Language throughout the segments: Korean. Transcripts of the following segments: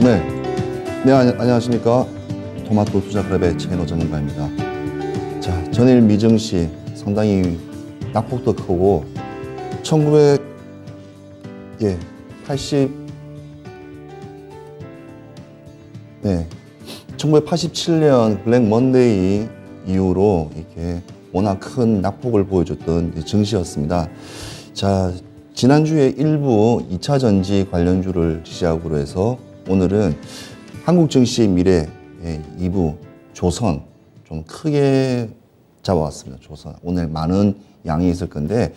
네, 안녕하십니까. 토마토 투자클럽의 최인호 전문가입니다. 자, 전일 미증시 상당히 낙폭도 크고 1987년 블랙 먼데이 이후로 이렇게 워낙 큰 낙폭을 보여줬던 증시였습니다. 자, 지난주에 일부 2차 전지 관련주를 시작으로 해서 오늘은 한국 증시의 미래 2부 조선 좀 크게 잡아왔습니다. 조선. 오늘 많은 양이 있을 건데,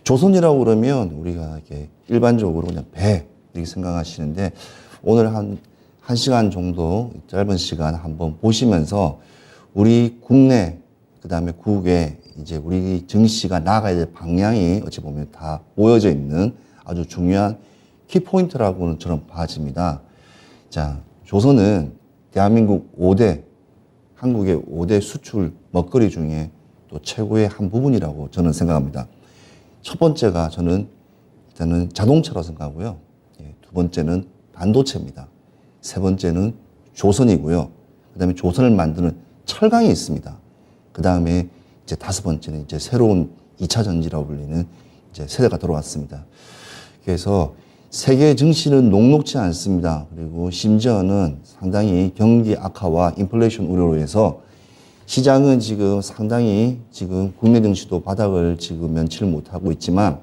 조선이라고 그러면 우리가 이렇게 일반적으로 그냥 배 이렇게 생각하시는데, 오늘 한 시간 정도 짧은 시간 한번 보시면서 우리 국내 그다음에 국외 이제 우리 증시가 나가야 될 방향이 어찌 보면 다 모여져 있는 아주 중요한 키포인트라고는 저는 봐집니다. 자, 조선은 대한민국 5대, 한국의 5대 수출 먹거리 중에 또 최고의 한 부분이라고 저는 생각합니다. 첫 번째가 저는 일단은 자동차라고 생각하고요. 두 번째는 반도체입니다. 세 번째는 조선이고요. 그 다음에 조선을 만드는 철강이 있습니다. 그 다음에 이제 다섯 번째는 이제 새로운 2차 전지라고 불리는 이제 세대가 들어왔습니다. 그래서 세계 증시는 녹록지 않습니다. 그리고 심지어는 상당히 경기 악화와 인플레이션 우려로 해서 시장은 지금 상당히 지금 국내 증시도 바닥을 지금 면치를 못하고 있지만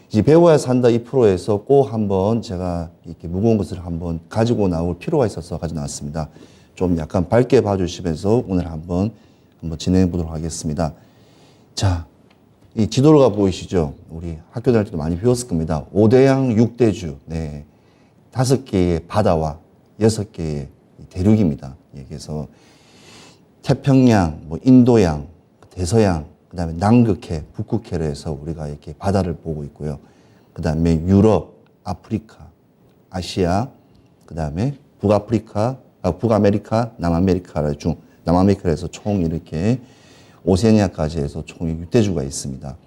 이제 배워야 산다 2%에서 꼭 한번 제가 이렇게 무거운 것을 한번 가지고 나올 필요가 있어서 가지고 나왔습니다. 좀 약간 밝게 봐주시면서 오늘 한번 진행해 보도록 하겠습니다. 자, 이 지도가 보이시죠? 우리 학교 다닐 때도 많이 배웠을 겁니다. 5대양 6대주, 네, 5개의 바다와 6개의 대륙입니다. 그래서 태평양, 인도양, 대서양, 그 다음에 남극해, 북극해로 해서 우리가 이렇게 바다를 보고 있고요. 그 다음에 유럽, 아프리카, 아시아, 그 다음에 북아메리카, 남아메리카에서 총 이렇게 오세아니아까지 해서 총 6대주가 있습니다.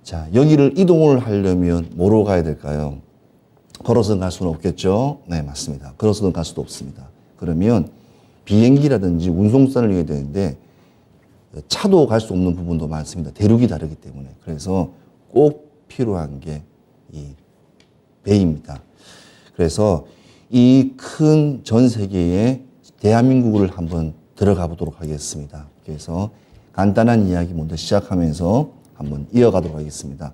자, 여기를 이동을 하려면 뭐로 가야 될까요? 걸어서 갈 수는 없겠죠? 네, 맞습니다. 걸어서는 갈 수도 없습니다. 그러면 비행기라든지 운송선을 이용해야 되는데 차도 갈 수 없는 부분도 많습니다. 대륙이 다르기 때문에. 그래서 꼭 필요한 게 이 배입니다. 그래서 이 큰 전 세계의 대한민국을 한번 들어가 보도록 하겠습니다. 그래서 간단한 이야기 먼저 시작하면서 한번 이어가도록 하겠습니다.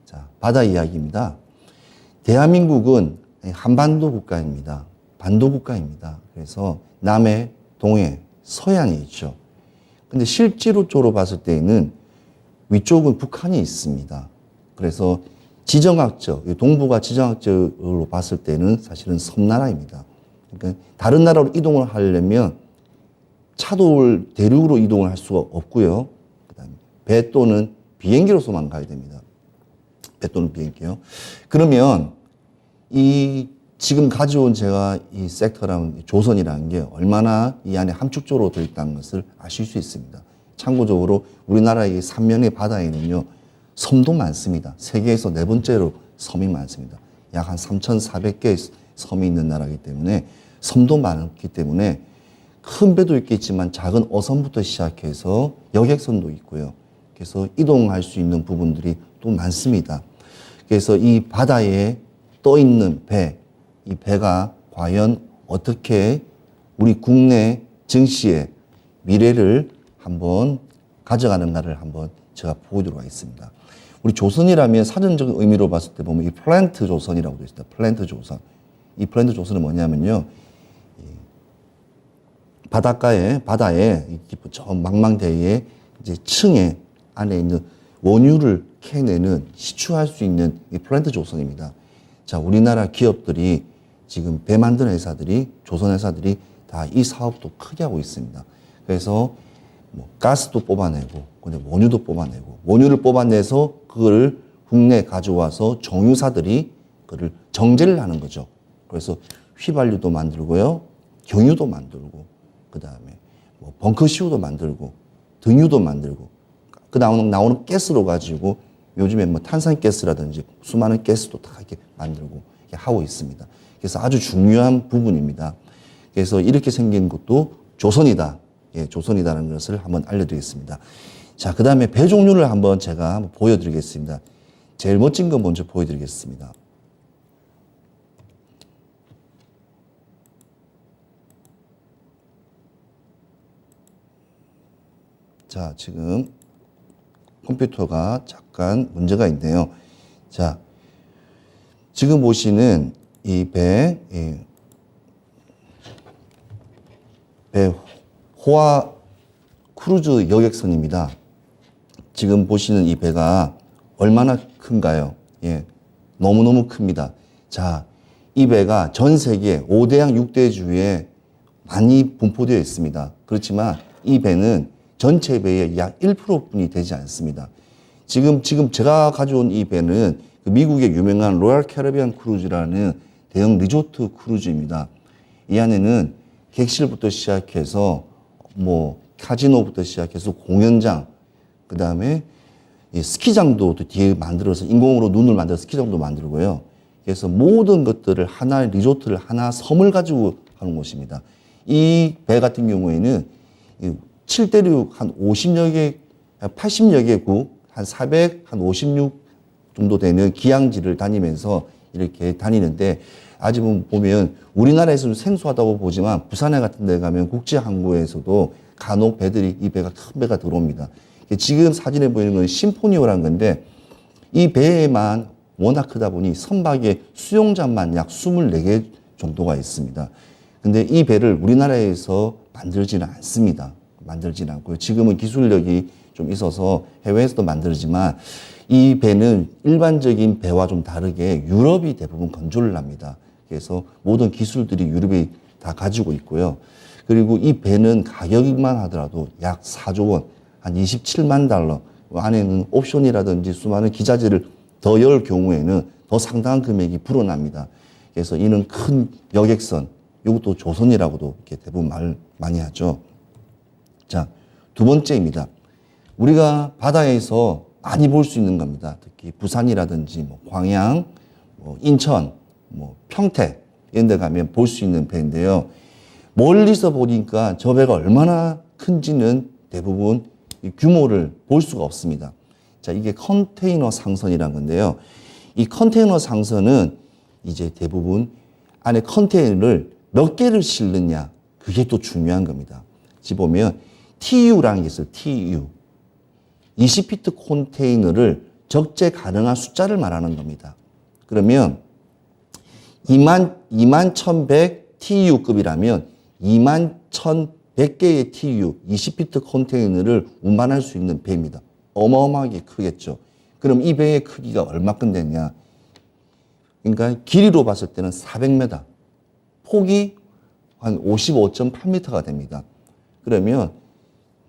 자, 바다 이야기입니다. 대한민국은 한반도 국가입니다. 반도 국가입니다. 그래서 남해, 동해, 서해안이 있죠. 근데 실제로 봤을 때에는 위쪽은 북한이 있습니다. 그래서 지정학적, 동부가 지정학적으로 봤을 때는 사실은 섬나라입니다. 그러니까 다른 나라로 이동을 하려면 차도 대륙으로 이동을 할 수가 없고요. 그다음에 배 또는 비행기로서만 가야 됩니다. 배 또는 비행기요. 그러면 이 지금 가져온 제가 이 섹터라는 조선이라는 게 얼마나 이 안에 함축적으로 들어있다는 것을 아실 수 있습니다. 참고적으로 우리나라의 삼면의 바다에는요, 섬도 많습니다. 세계에서 네 번째로 섬이 많습니다. 약 한 3,400개의 섬이 있는 나라이기 때문에 섬도 많기 때문에 큰 배도 있겠지만 작은 어선부터 시작해서 여객선도 있고요. 그래서 이동할 수 있는 부분들이 또 많습니다. 그래서 이 바다에 떠 있는 배, 이 배가 과연 어떻게 우리 국내 증시의 미래를 한번 가져가는가를 한번 제가 보여드리도록 하겠습니다. 우리 조선이라면 사전적인 의미로 봤을 때 보면 이 플랜트 조선이라고 되어 있습니다. 플랜트 조선. 이 플랜트 조선은 뭐냐면요, 바다에 저 망망대해의 이제 층에 안에 있는 원유를 캐내는 시추할 수 있는 이 플랜트 조선입니다. 자, 우리나라 기업들이 지금 배 만드는 회사들이, 조선 회사들이 다 이 사업도 크게 하고 있습니다. 그래서 가스도 뽑아내고, 근데 원유도 뽑아내고, 원유를 뽑아내서 그거를 국내에 가져와서 정유사들이 그거를 정제를 하는 거죠. 그래서 휘발유도 만들고요, 경유도 만들고, 그 다음에 벙커시우도 만들고, 등유도 만들고, 그 나오는 가스로 가지고 요즘에 탄산가스라든지 수많은 가스도 다 이렇게 만들고 이렇게 하고 있습니다. 그래서 아주 중요한 부분입니다. 그래서 이렇게 생긴 것도 조선이다. 예, 조선이다라는 것을 한번 알려드리겠습니다. 자, 그 다음에 배 종류를 한번 제가 한번 보여드리겠습니다. 제일 멋진 거 먼저 보여드리겠습니다. 자, 지금 컴퓨터가 잠깐 문제가 있네요. 자, 지금 보시는 이 배, 배 호화 크루즈 여객선입니다. 지금 보시는 이 배가 얼마나 큰가요? 예, 너무너무 큽니다. 자, 이 배가 전 세계 5대양 6대주에 많이 분포되어 있습니다. 그렇지만 이 배는 전체 배의 약 1%뿐이 되지 않습니다. 지금 제가 가져온 이 배는 그 미국의 유명한 로얄 캐리비안 크루즈라는 대형 리조트 크루즈입니다. 이 안에는 객실부터 시작해서 뭐 카지노부터 시작해서 공연장, 그 다음에 스키장도 또 뒤에 만들어서 인공으로 눈을 만들어서 스키장도 만들고요. 그래서 모든 것들을 하나의 리조트를 하나 섬을 가지고 하는 곳입니다. 이 배 같은 경우에는 7대륙 한 50여 개, 80여 개국, 한 456 정도 되는 기항지를 다니면서 이렇게 다니는데, 아직 보면 우리나라에서는 생소하다고 보지만 부산에 같은 데 가면 국제항구에서도 간혹 배들이, 이 배가 큰 배가 들어옵니다. 지금 사진에 보이는 건 심포니오라는 건데, 이 배만 워낙 크다 보니 선박에 수용자만 약 24개 정도가 있습니다. 근데 이 배를 우리나라에서 만들지는 않습니다. 만들지는 않고요. 지금은 기술력이 좀 있어서 해외에서도 만들지만 이 배는 일반적인 배와 좀 다르게 유럽이 대부분 건조를 합니다. 그래서 모든 기술들이 유럽이 다 가지고 있고요. 그리고 이 배는 가격만 하더라도 약 4조 원, 한 27만 달러, 안에는 옵션이라든지 수많은 기자재를 더 열 경우에는 더 상당한 금액이 불어납니다. 그래서 이는 큰 여객선, 이것도 조선이라고도 이렇게 대부분 말 많이 하죠. 자, 두 번째입니다. 우리가 바다에서 많이 볼 수 있는 겁니다. 특히 부산이라든지 뭐 광양, 뭐 인천, 뭐 평택 이런 데 가면 볼 수 있는 배인데요. 멀리서 보니까 저 배가 얼마나 큰지는 대부분 이 규모를 볼 수가 없습니다. 자, 이게 컨테이너 상선이라는 건데요. 이 컨테이너 상선은 이제 대부분 안에 컨테이너를 몇 개를 실느냐, 그게 또 중요한 겁니다. 지금 보면 TU라는 게 있어요. TU. 20피트 컨테이너를 적재 가능한 숫자를 말하는 겁니다. 그러면 21,100 TU급이라면 21,100개의 TU, 20피트 컨테이너를 운반할 수 있는 배입니다. 어마어마하게 크겠죠. 그럼 이 배의 크기가 얼마큼 되냐? 그러니까 길이로 봤을 때는 400m, 폭이 한 55.8m가 됩니다. 그러면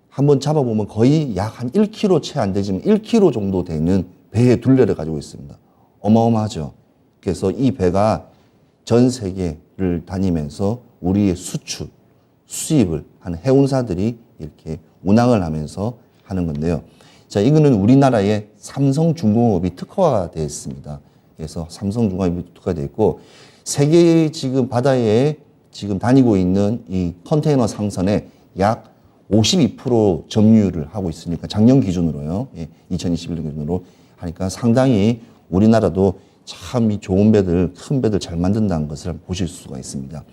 한번 잡아보면 거의 약 한 1kg 채 안 되지만 1kg 정도 되는 배의 둘레를 가지고 있습니다. 어마어마하죠. 그래서 이 배가 전 세계를 다니면서 우리의 수출, 수입을 하는 해운사들이 이렇게 운항을 하면서 하는 건데요. 자, 이거는 우리나라의 삼성중공업이 특화가 되어 있습니다. 그래서 삼성중공업이 특화되어 있고, 세계 지금 바다에 지금 다니고 있는 이 컨테이너 상선의 약 52% 점유율을 하고 있으니까, 작년 기준으로요. 예, 2021년 기준으로 하니까 상당히 우리나라도 참 이 좋은 배들, 큰 배들 잘 만든다는 것을 보실 수가 있습니다.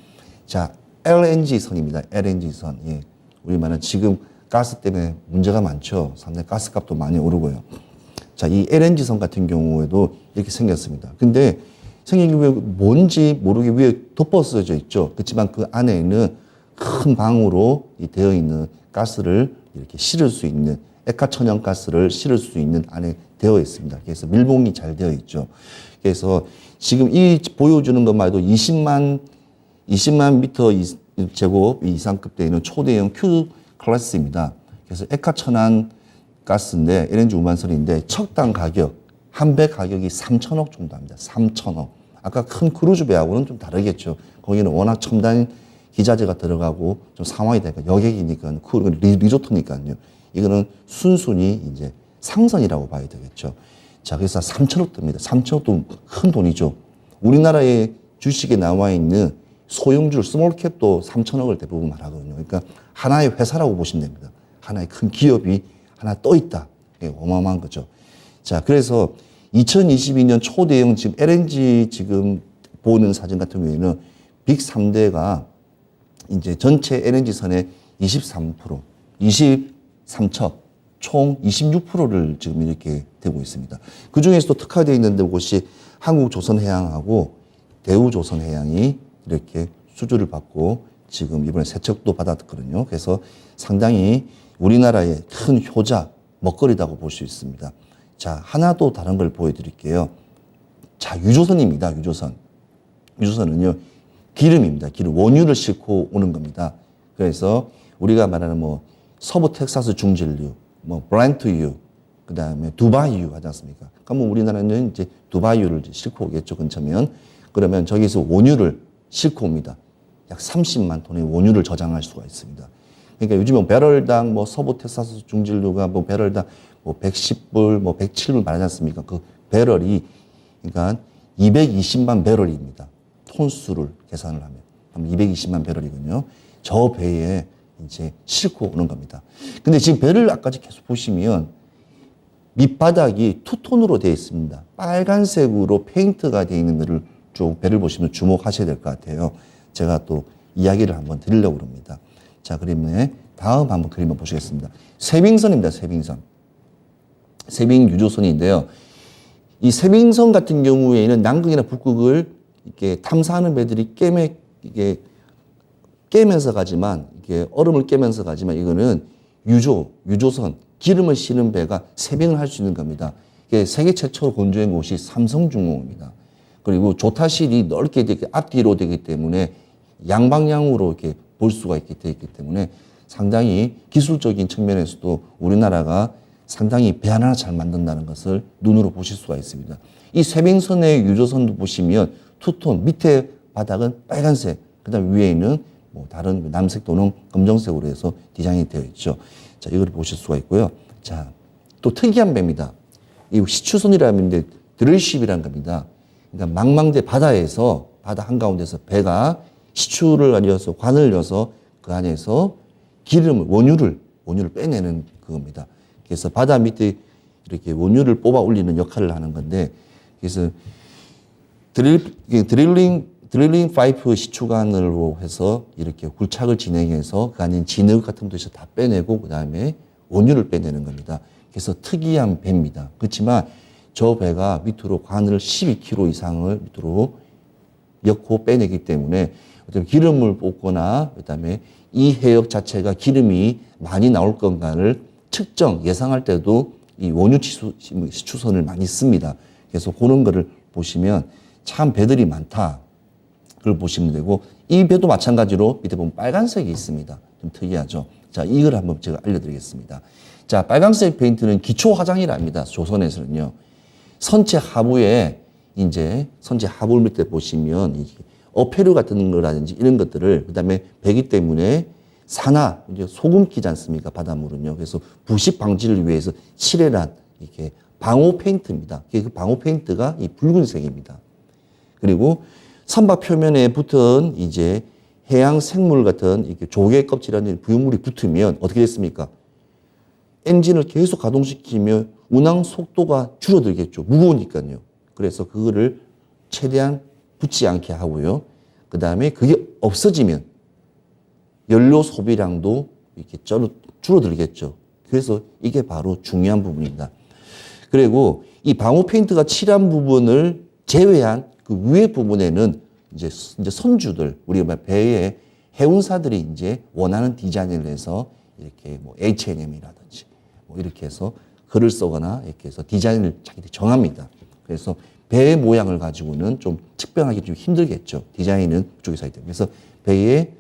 자, LNG선입니다. LNG선. 예. 우리 말은 지금 가스 때문에 문제가 많죠. 상당히 가스값도 많이 오르고요. 자, 이 LNG선 같은 경우에도 이렇게 생겼습니다. 근데 생긴 게 뭔지 모르게 위에 덮어쓰져 있죠. 그렇지만 그 안에는 큰 방으로 되어 있는 가스를 이렇게 실을 수 있는, 액화천연가스를 실을 수 있는 안에 되어 있습니다. 그래서 밀봉이 잘 되어 있죠. 그래서 지금 이 보여주는 것만 해도 20만 미터 제곱 이상급 되어 있는 초대형 Q 클래스입니다. 그래서 액화천연 가스인데, LNG 운반선인데 척당 가격, 한 배 가격이 3천억 정도 합니다. 3천억. 아까 큰 크루즈 배하고는 좀 다르겠죠. 거기는 워낙 첨단 기자재가 들어가고 좀 상황이 되니까, 여객이니까, 리조트니까요. 이거는 순순히 이제 상선이라고 봐야 되겠죠. 자, 그래서 3천억 듭니다. 3천억도 큰 돈이죠. 우리나라의 주식에 나와 있는 소형주, 스몰캡도 3천억을 대부분 말하거든요. 그러니까 하나의 회사라고 보시면 됩니다. 하나의 큰 기업이 하나 떠 있다. 어마어마한 거죠. 자, 그래서 2022년 초대형 지금 LNG 지금 보는 사진 같은 경우에는 빅 3대가 이제 전체 LNG 선의 23%, 23척, 총 26%를 지금 이렇게 되고 있습니다. 그 중에서도 특화되어 있는 곳이 한국조선해양하고 대우조선해양이 이렇게 수주를 받고 지금 이번에 세척도 받았거든요. 그래서 상당히 우리나라의 큰 효자, 먹거리라고 볼 수 있습니다. 자, 하나 또 다른 걸 보여드릴게요. 자, 유조선입니다. 유조선. 유조선은요, 기름입니다. 기름, 원유를 싣고 오는 겁니다. 그래서 우리가 말하는 뭐 서부 텍사스 중진류, 뭐 브렌트유, 그 다음에 두바이유 하지 않습니까? 그러면 우리나라는 이제 두바이유를 싣고 오겠죠, 근처면. 그러면 저기서 원유를 싣고 옵니다. 약 30만 톤의 원유를 저장할 수가 있습니다. 그러니까 요즘에 배럴당 뭐 서부 텍사스 중진류가 뭐 배럴당 뭐 110불, 뭐 107불 말하지 않습니까? 그 배럴이 그러니까 220만 배럴입니다. 톤수를 계산을 하면. 그럼 220만 배럴이거든요. 저 배에 이제 싣고 오는 겁니다. 근데 지금 배를 아까 계속 보시면 밑바닥이 투톤으로 되어 있습니다. 빨간색으로 페인트가 되어 있는 데를 쭉 배를 보시면 주목하셔야 될 것 같아요. 제가 또 이야기를 한번 드리려고 합니다. 자, 그러면 다음 한번 그림을 보시겠습니다. 세빙선입니다. 세빙선. 세빙 유조선인데요. 이 세빙선 같은 경우에는 남극이나 북극을 이렇게 탐사하는 배들이 깨면서 가지만, 이게 얼음을 깨면서 가지만 이거는 유조선, 기름을 실은 배가 세빙을 할 수 있는 겁니다. 이게 세계 최초로 건조한 곳이 삼성중공업입니다. 그리고 조타실이 넓게 되게 앞뒤로 되기 때문에 양방향으로 이렇게 볼 수가 있게 되어 있기 때문에 상당히 기술적인 측면에서도 우리나라가 상당히 배 하나 잘 만든다는 것을 눈으로 보실 수가 있습니다. 이 세빙선의 유조선도 보시면 투톤, 밑에 바닥은 빨간색, 그 다음 위에는 뭐 다른 남색 또는 검정색으로 해서 디자인이 되어 있죠. 자, 이걸 보실 수가 있고요. 자, 또 특이한 배입니다. 이 시추선이라는 건데 드릴십이라는 겁니다. 그러니까 망망대 바다에서, 바다 한가운데서 배가 시추를 알려서 관을 여서 그 안에서 기름을, 원유를 빼내는 그겁니다. 그래서 바다 밑에 이렇게 원유를 뽑아 올리는 역할을 하는 건데, 그래서 드릴링 파이프 시추관으로 해서 이렇게 굴착을 진행해서 그 안에 진흙 같은 것도 다 빼내고 그 다음에 원유를 빼내는 겁니다. 그래서 특이한 배입니다. 그렇지만 저 배가 밑으로 관을 12km 이상을 밑으로 엮고 빼내기 때문에 어떤 기름을 뽑거나 그다음에 이 해역 자체가 기름이 많이 나올 건가를 예상할 때도 이 원유 시추선을 많이 씁니다. 그래서 그런 거를 보시면 참 배들이 많다. 그걸 보시면 되고, 이 배도 마찬가지로 밑에 보면 빨간색이 있습니다. 좀 특이하죠. 자, 이걸 한번 제가 알려드리겠습니다. 자, 빨간색 페인트는 기초 화장이랍니다. 조선에서는요. 선체 하부에 이제 선체 하부 밑에 보시면 어패류 같은 거라든지 이런 것들을 그다음에 배기 때문에 산화 이제 소금 끼지 않습니까? 바닷물은요. 그래서 부식 방지를 위해서 칠해란 이렇게 방호 페인트입니다. 그 방호 페인트가 이 붉은색입니다. 그리고 선박 표면에 붙은 이제 해양 생물 같은 이렇게 조개 껍질이라는 부유물이 붙으면 어떻게 됐습니까? 엔진을 계속 가동시키면 운항 속도가 줄어들겠죠. 무거우니까요. 그래서 그거를 최대한 붙지 않게 하고요. 그 다음에 그게 없어지면 연료 소비량도 이렇게 줄어들겠죠. 그래서 이게 바로 중요한 부분입니다. 그리고 이 방호 페인트가 칠한 부분을 제외한 그 위에 부분에는 이제 선주들, 우리 배에 해운사들이 이제 원하는 디자인을 해서 이렇게 뭐 H&M이라든지 뭐 이렇게 해서 글을 쓰거나 이렇게 해서 디자인을 자기들이 정합니다. 그래서 배의 모양을 가지고는 좀 측정하기 좀 힘들겠죠. 디자인은 그쪽에서 하기 때문에. 그래서 배의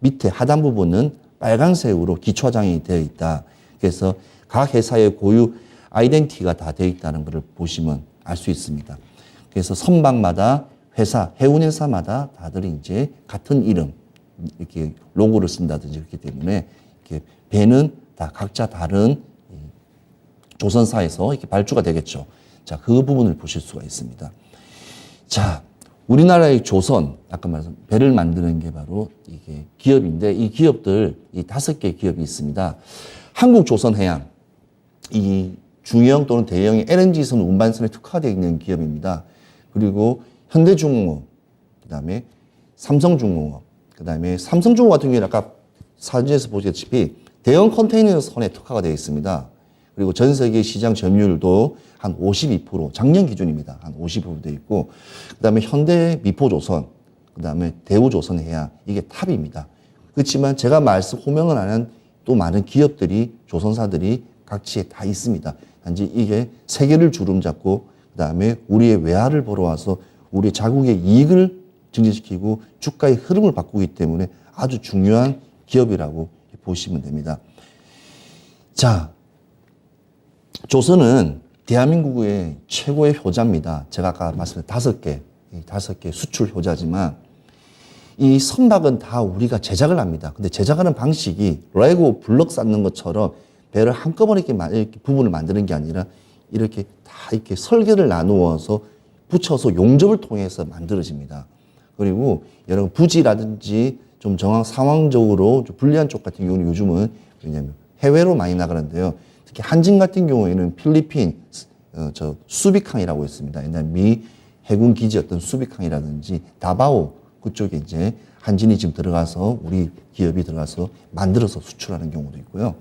밑에 하단 부분은 빨간색으로 기초화장이 되어 있다. 그래서 각 회사의 고유 아이덴티티가 다 되어 있다는 것을 보시면 알 수 있습니다. 그래서 선박마다 회사, 해운회사마다 다들 이제 같은 이름, 이렇게 로고를 쓴다든지 그렇기 때문에 이렇게 배는 다 각자 다른 조선사에서 이렇게 발주가 되겠죠. 자, 그 부분을 보실 수가 있습니다. 자, 우리나라의 조선, 아까 말씀 배를 만드는 게 바로 이게 기업인데 이 기업들 이 5개 기업이 있습니다. 한국조선해양, 이 중형 또는 대형의 LNG선 운반선에 특화되어 있는 기업입니다. 그리고 현대중공업, 그다음에 삼성중공업, 그다음에 삼성중공업 같은 경우는 아까 사진에서 보시다시피 대형 컨테이너 선에 특화가 되어 있습니다. 그리고 전 세계 시장 점유율도 한 52%, 작년 기준입니다. 한 50% 되어 있고, 그다음에 현대미포조선, 그다음에 대우조선해양, 이게 탑입니다. 그렇지만 제가 호명을 안 한 또 많은 기업들이, 조선사들이 각지에 다 있습니다. 단지 이게 세계를 주름잡고, 그다음에 우리의 외화를 벌어와서 우리 자국의 이익을 증진시키고 주가의 흐름을 바꾸기 때문에 아주 중요한 기업이라고 보시면 됩니다. 자, 조선은 대한민국의 최고의 효자입니다. 제가 아까 말씀드린 5개 수출 효자지만 이 선박은 다 우리가 제작을 합니다. 근데 제작하는 방식이 레고 블럭 쌓는 것처럼 배를 한꺼번에 이렇게 부분을 만드는 게 아니라 이렇게 다 이렇게 설계를 나누어서 붙여서 용접을 통해서 만들어집니다. 그리고 여러 부지라든지 좀 상황적으로 좀 불리한 쪽 같은 경우는 요즘은 왜냐면 해외로 많이 나가는데요. 특히 한진 같은 경우에는 필리핀 수비캉이라고 있습니다. 옛날 미 해군 기지였던 수비캉이라든지 다바오 그쪽에 이제 한진이 지금 들어가서 우리 기업이 들어가서 만들어서 수출하는 경우도 있고요.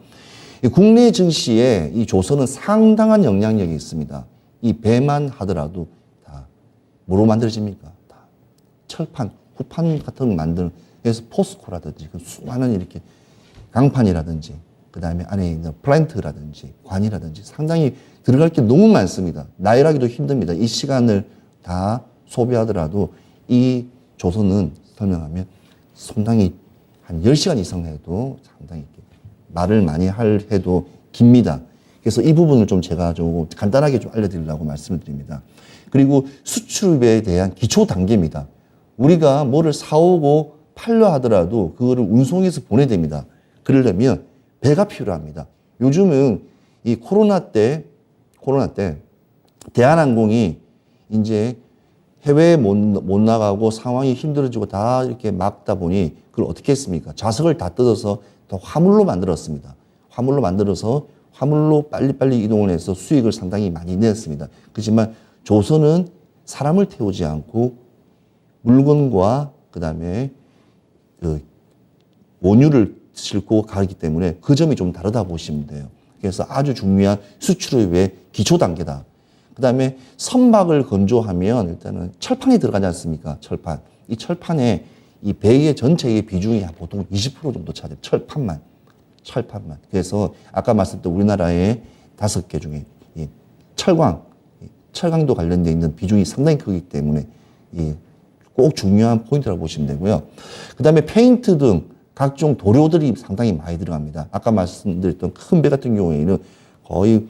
국내 증시에 이 조선은 상당한 영향력이 있습니다. 이 배만 하더라도 다 뭐로 만들어집니까? 다 철판, 후판 같은 거 만드는 그래서 포스코라든지 그 수많은 이렇게 강판이라든지 그 다음에 안에 있는 플랜트라든지 관이라든지 상당히 들어갈 게 너무 많습니다. 나열하기도 힘듭니다. 이 시간을 다 소비하더라도 이 조선은 설명하면 상당히 한 10시간 이상 해도 상당히 말을 많이 해도 깁니다. 그래서 이 부분을 좀 제가 좀 간단하게 좀 알려드리려고 말씀을 드립니다. 그리고 수출에 대한 기초 단계입니다. 우리가 뭐를 사오고 팔려 하더라도 그거를 운송해서 보내야 됩니다. 그러려면 배가 필요합니다. 요즘은 이 코로나 때 대한항공이 이제 해외에 못 나가고 상황이 힘들어지고 다 이렇게 막다 보니 그걸 어떻게 했습니까? 좌석을 다 뜯어서 또 화물로 만들었습니다. 화물로 만들어서 화물로 빨리빨리 이동을 해서 수익을 상당히 많이 냈습니다. 그렇지만 조선은 사람을 태우지 않고 물건과 그다음에 그 원유를 싣고 가기 때문에 그 점이 좀 다르다 보시면 돼요. 그래서 아주 중요한 수출의 왜 기초 단계다. 그다음에 선박을 건조하면 일단은 철판이 들어가지 않습니까? 철판. 이 철판에 이 배의 전체의 비중이 보통 20% 정도 차지해요. 철판만. 그래서 아까 말씀드렸던 우리나라의 5개 중에 이 철강도 관련되어 있는 비중이 상당히 크기 때문에 꼭 중요한 포인트라고 보시면 되고요. 그다음에 페인트 등 각종 도료들이 상당히 많이 들어갑니다. 아까 말씀드렸던 큰 배 같은 경우에는 거의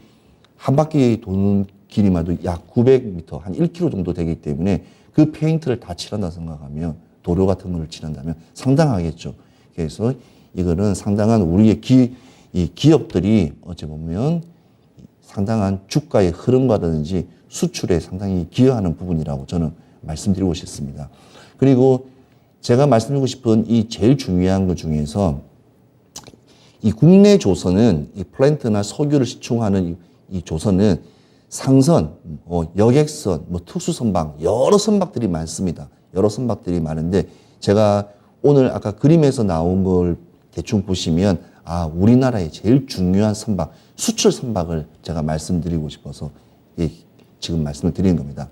한 바퀴 도는 길이만 해도 약 900m, 한 1km 정도 되기 때문에 그 페인트를 다 칠한다 생각하면 도료 같은 걸 칠한다면 상당하겠죠. 그래서 이거는 상당한 우리의 기업들이 어찌 보면 상당한 주가의 흐름과든지 수출에 상당히 기여하는 부분이라고 저는 말씀드리고 싶습니다. 그리고 제가 말씀드리고 싶은 이 제일 중요한 것 중에서 이 국내 조선은 이 플랜트나 석유를 시충하는 이 조선은 상선, 여객선, 특수선박, 여러 선박들이 많습니다. 여러 선박들이 많은데 제가 오늘 아까 그림에서 나온 걸 대충 보시면 우리나라의 제일 중요한 선박, 수출 선박을 제가 말씀드리고 싶어서 지금 말씀을 드리는 겁니다.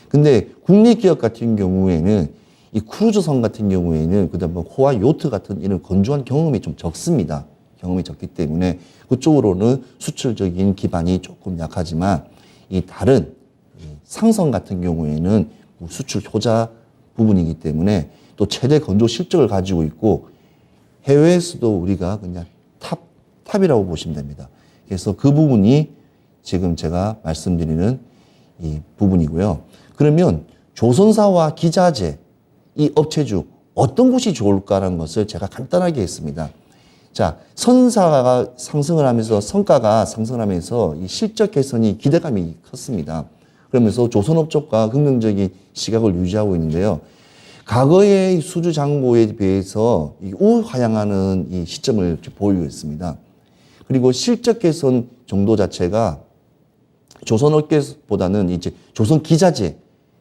근데 국내 기업 같은 경우에는 이 크루즈선 같은 경우에는 그다음에 호화 요트 같은 이런 건조한 경험이 좀 적습니다. 경험이 적기 때문에 그쪽으로는 수출적인 기반이 조금 약하지만 이 다른 상선 같은 경우에는 수출 효자 부분이기 때문에 또 최대 건조 실적을 가지고 있고 해외에서도 우리가 그냥 탑이라고 보시면 됩니다. 그래서 그 부분이 지금 제가 말씀드리는 이 부분이고요. 그러면 조선사와 기자재 이 업체 중 어떤 곳이 좋을까라는 것을 제가 간단하게 했습니다. 자, 선사가 상승을 하면서 성과가 상승하면서 이 실적 개선이 기대감이 컸습니다. 그러면서 조선업적과 긍정적인 시각을 유지하고 있는데요. 과거의 수주 장고에 비해서 우하향하는 이 시점을 보이고 있습니다. 그리고 실적 개선 정도 자체가 조선업계보다는 이제 조선 기자재,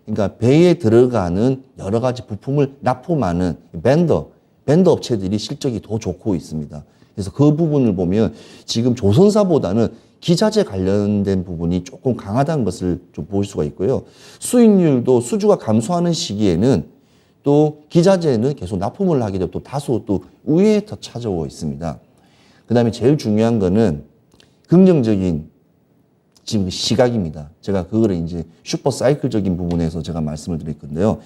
그러니까 배에 들어가는 여러 가지 부품을 납품하는 밴더 업체들이 실적이 더 좋고 있습니다. 그래서 그 부분을 보면 지금 조선사보다는 기자재 관련된 부분이 조금 강하다는 것을 좀 볼 수가 있고요. 수익률도 수주가 감소하는 시기에는 또 기자재는 계속 납품을 하게 되고 또 다소 또 우위에 더 찾아오고 있습니다. 그 다음에 제일 중요한 거는 긍정적인 지금 시각입니다. 제가 그거를 이제 슈퍼 사이클적인 부분에서 제가 말씀을 드릴 건데요.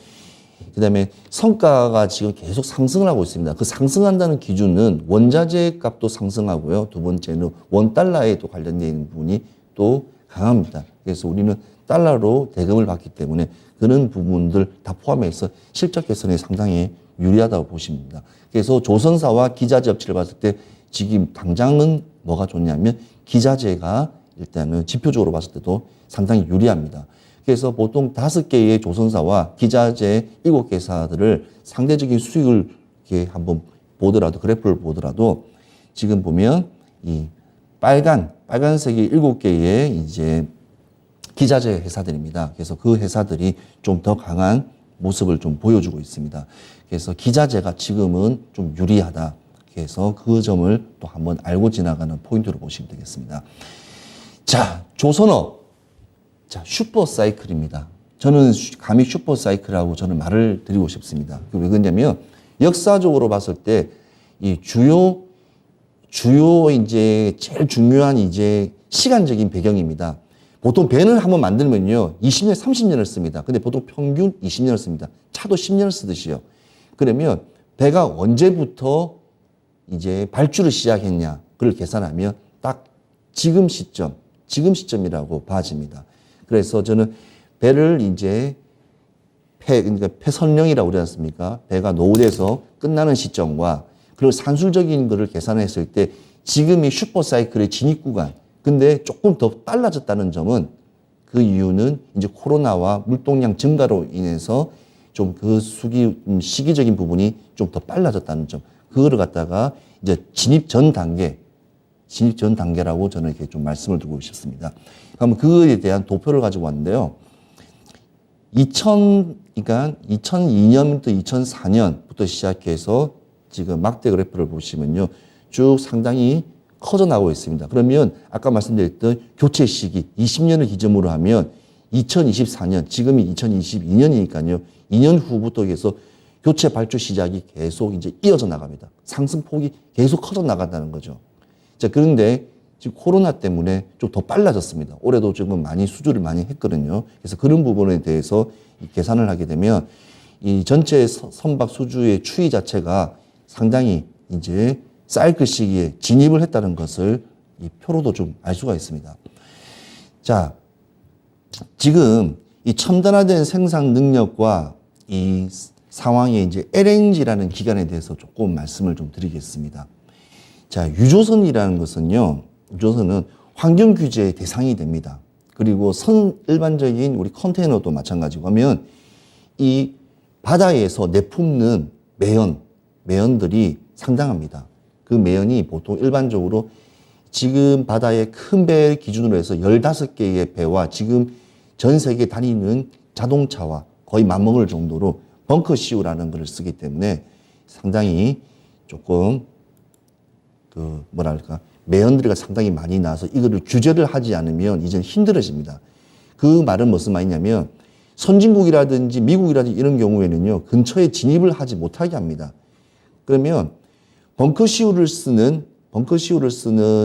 그 다음에 성과가 지금 계속 상승을 하고 있습니다. 그 상승한다는 기준은 원자재 값도 상승하고요. 두 번째는 원달러에 또 관련되어 있는 부분이 또 강합니다. 그래서 우리는 달러로 대금을 받기 때문에 그런 부분들 다 포함해서 실적 개선에 상당히 유리하다고 보시면 됩니다. 그래서 조선사와 기자재 업체를 봤을 때 지금 당장은 뭐가 좋냐면 기자재가 일단은 지표적으로 봤을 때도 상당히 유리합니다. 그래서 보통 5개의 조선사와 기자재 7개사들을 상대적인 수익을 이렇게 한번 보더라도 그래프를 보더라도 지금 보면 이 빨간색이 7개의 이제 기자재 회사들입니다. 그래서 그 회사들이 좀 더 강한 모습을 좀 보여주고 있습니다. 그래서 기자재가 지금은 좀 유리하다. 그래서 그 점을 또 한번 알고 지나가는 포인트로 보시면 되겠습니다. 자, 조선업. 자, 슈퍼 사이클입니다. 저는 감히 슈퍼 사이클이라고 저는 말을 드리고 싶습니다. 왜 그러냐면 역사적으로 봤을 때 이 주요 이제 제일 중요한 이제 시간적인 배경입니다. 보통 배는 한번 만들면요 20년, 30년을 씁니다. 근데 보통 평균 20년을 씁니다. 차도 10년을 쓰듯이요. 그러면 배가 언제부터 이제 발주를 시작했냐 그걸 계산하면 딱 지금 시점이라고 봐집니다. 그래서 저는 배를 이제 그러니까 폐선령이라고 그러지 않습니까? 배가 노후돼서 끝나는 시점과 그리고 산술적인 거를 계산했을 때 지금이 슈퍼사이클의 진입 구간. 근데 조금 더 빨라졌다는 점은 그 이유는 이제 코로나와 물동량 증가로 인해서 좀 그 시기적인 부분이 좀 더 빨라졌다는 점. 그거를 갖다가 이제 진입 전 단계라고 저는 이렇게 좀 말씀을 드리고 싶습니다. 그럼 그에 대한 도표를 가지고 왔는데요. 그러니까 2002년부터 2004년부터 시작해서 지금 막대 그래프를 보시면요. 쭉 상당히 커져나가고 있습니다. 그러면 아까 말씀드렸던 교체 시기 20년을 기점으로 하면 2024년, 지금이 2022년이니까요. 2년 후부터 해서 교체 발주 시작이 계속 이제 이어져 나갑니다. 상승폭이 계속 커져 나간다는 거죠. 자, 그런데 지금 코로나 때문에 좀 더 빨라졌습니다. 올해도 지금 많이 수주를 많이 했거든요. 그래서 그런 부분에 대해서 계산을 하게 되면 이 전체 선박 수주의 추이 자체가 상당히 이제 사이클 시기에 진입을 했다는 것을 이 표로도 좀 알 수가 있습니다. 자, 지금 이 첨단화된 생산 능력과 이 상황에 이제 LNG라는 기관에 대해서 조금 말씀을 좀 드리겠습니다. 자, 유조선이라는 것은요, 유조선은 환경 규제의 대상이 됩니다. 그리고 일반적인 우리 컨테이너도 마찬가지고 하면 이 바다에서 내뿜는 매연들이 상당합니다. 그 매연이 보통 일반적으로 지금 바다의 큰 배 기준으로 해서 15개의 배와 지금 전 세계 다니는 자동차와 거의 맞먹을 정도로 벙커시우라는 것을 쓰기 때문에 상당히 조금 매연들이 상당히 많이 나와서 이거를 규제를 하지 않으면 이제는 힘들어집니다. 그 말은 무슨 말이냐면 선진국이라든지 미국이라든지 이런 경우에는요, 근처에 진입을 하지 못하게 합니다. 그러면 벙커시우를 쓰는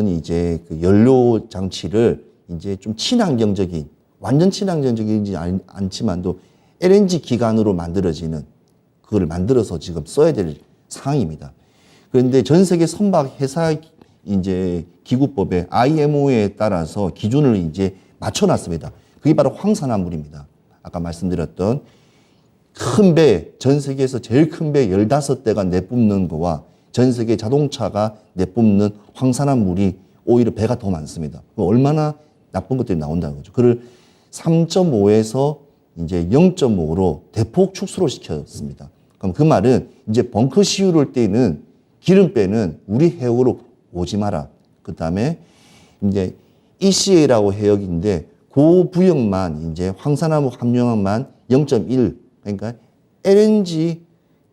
이제 그 연료 장치를 이제 좀 친환경적인, 완전 친환경적이지 않지만도 LNG 기관으로 만들어지는 그걸 만들어서 지금 써야 될 상황입니다. 그런데 전 세계 선박 회사 이제 기구법의 IMO에 따라서 기준을 이제 맞춰놨습니다. 그게 바로 황산화물입니다. 아까 말씀드렸던 큰 배, 전 세계에서 제일 큰 배 15대가 내뿜는 거와 전 세계 자동차가 내뿜는 황산화물이 오히려 배가 더 많습니다. 얼마나 나쁜 것들이 나온다는 거죠. 그걸 3.5에서 이제 0.5로 대폭 축소를 시켰습니다. 그럼 그 말은 이제 벙커 시유를 때는 기름 빼는 우리 해역으로 오지 마라. 그 다음에 이제 ECA라고 해역인데 그 구역만 이제 황산화물 함유량만 0.1 그러니까 LNG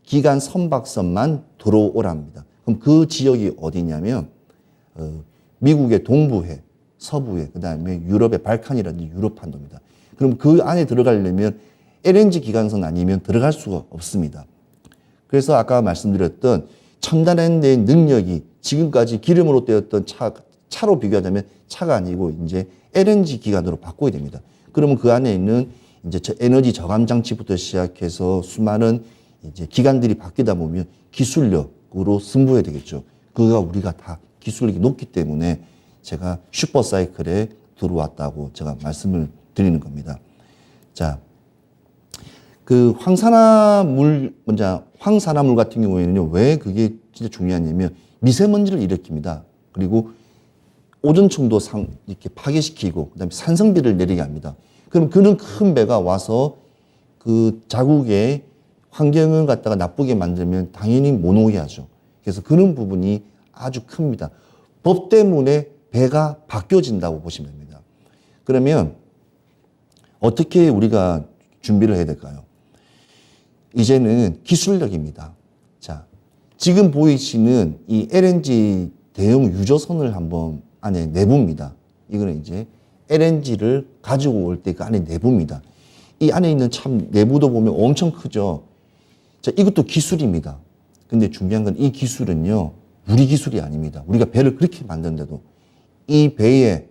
기간 선박선만 들어오랍니다. 그럼 그 지역이 어디냐면 미국의 동부해, 서부해, 그 다음에 유럽의 발칸이라든지 유럽 판도입니다. 그럼 그 안에 들어가려면 LNG 기관선 아니면 들어갈 수가 없습니다. 그래서 아까 말씀드렸던 첨단 엔진의 능력이 지금까지 기름으로 되었던 차로 비교하자면 차가 아니고 이제 LNG 기관으로 바꿔야 됩니다. 그러면 그 안에 있는 이제 에너지 저감 장치부터 시작해서 수많은 이제 기관들이 바뀌다 보면 기술력으로 승부해야 되겠죠. 그거가 우리가 다 기술력이 높기 때문에 제가 슈퍼 사이클에 들어왔다고 제가 말씀을 드리는 겁니다. 자, 그 황산화물 같은 경우에는요, 왜 그게 진짜 중요하냐면 미세먼지를 일으킵니다. 그리고 오존층도 이렇게 파괴시키고, 그 다음에 산성비를 내리게 합니다. 그럼 그런 큰 배가 와서 그 자국의 환경을 갖다가 나쁘게 만들면 당연히 못 오게 하죠. 그래서 그런 부분이 아주 큽니다. 법 때문에 배가 바뀌어진다고 보시면 됩니다. 그러면 어떻게 우리가 준비를 해야 될까요? 이제는 기술력입니다. 자, 지금 보이시는 이 LNG 대형 유조선을 한번 안에 내부입니다. 이거는 이제 LNG를 가지고 올 때 그 안에 내부입니다. 이 안에 있는 참 내부도 보면 엄청 크죠. 자, 이것도 기술입니다. 근데 중요한 건 이 기술은요, 우리 기술이 아닙니다. 우리가 배를 그렇게 만드는데도 이 배의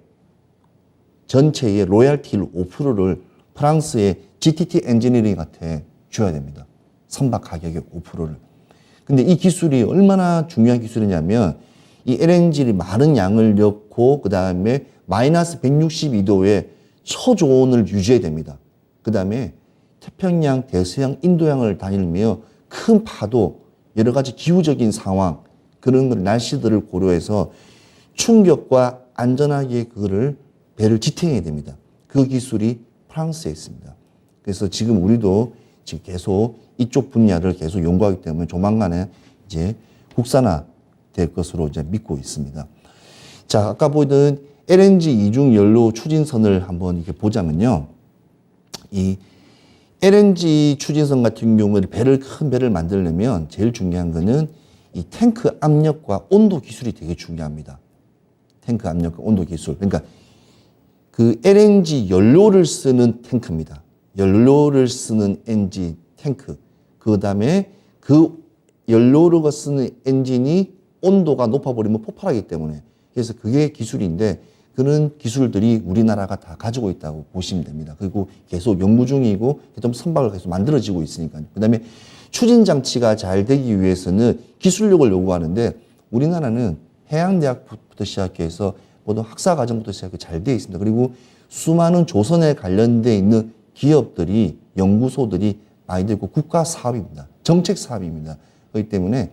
전체의 로얄티 5%를 프랑스의 GTT 엔지니어링한테 줘야 됩니다. 선박 가격의 5%를. 근데 이 기술이 얼마나 중요한 기술이냐면 이 LNG를 많은 양을 넣고 그 다음에 마이너스 162도의 초저온을 유지해야 됩니다. 그 다음에 태평양, 대서양, 인도양을 다니며 큰 파도, 여러 가지 기후적인 상황, 그런 날씨들을 고려해서 충격과 안전하게 그거를 배를 지탱해야 됩니다. 그 기술이 프랑스에 있습니다. 그래서 지금 우리도 지금 계속 이쪽 분야를 계속 연구하기 때문에 조만간에 이제 국산화 될 것으로 이제 믿고 있습니다. 자, 아까 보던 LNG 이중 연료 추진선을 한번 이렇게 보자면요. 이 LNG 추진선 같은 경우에 큰 배를 만들려면 제일 중요한 거는 이 탱크 압력과 온도 기술이 되게 중요합니다. 탱크 압력과 온도 기술. 그러니까 그 LNG 연료를 쓰는 탱크입니다. 연료를 쓰는 엔진 탱크. 그 다음에 그 연료를 쓰는 엔진이 온도가 높아버리면 폭발하기 때문에. 그래서 그게 기술인데 그런 기술들이 우리나라가 다 가지고 있다고 보시면 됩니다. 그리고 계속 연구 중이고 좀 선박을 계속 만들어지고 있으니까요. 그 다음에 추진 장치가 잘 되기 위해서는 기술력을 요구하는데 우리나라는 해양대학부터 시작해서 모든 학사과정부터 시작해 잘 되어 있습니다. 그리고 수많은 조선에 관련되어 있는 기업들이, 연구소들이 많이 되고 국가 사업입니다. 정책 사업입니다. 그렇기 때문에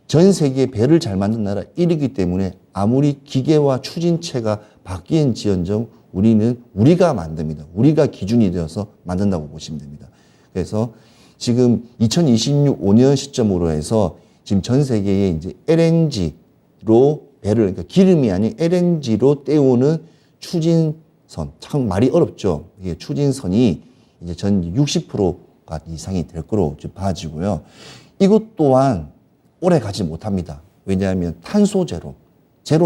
전 세계 배를 잘 만든 나라 1위기 때문에 아무리 기계와 추진체가 바뀌는지언정 우리는 우리가 만듭니다. 우리가 기준이 되어서 만든다고 보시면 됩니다. 그래서 지금 2026-5년 시점으로 해서 지금 전 세계에 이제 LNG로 배를, 그러니까 기름이 아닌 LNG로 때우는 추진선, 참 말이 어렵죠. 이게 추진선이 이제 전 60%가 이상이 될 거로 봐지고요. 이것 또한 오래 가지 못합니다. 왜냐하면 탄소 제로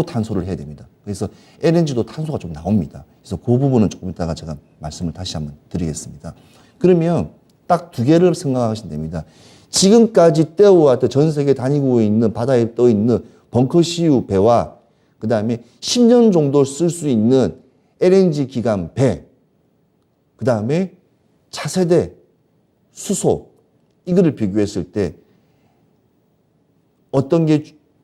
탄소를 해야 됩니다. 그래서 LNG도 탄소가 좀 나옵니다. 그래서 그 부분은 조금 이따가 제가 말씀을 다시 한번 드리겠습니다. 그러면 딱 두 개를 생각하시면 됩니다. 지금까지 떼어왔던 전 세계 다니고 있는 바다에 떠 있는 벙커시유 배와 그 다음에 10년 정도 쓸 수 있는 LNG 기관 배, 그 다음에 차세대 수소 이거를 비교했을 때 어떤 게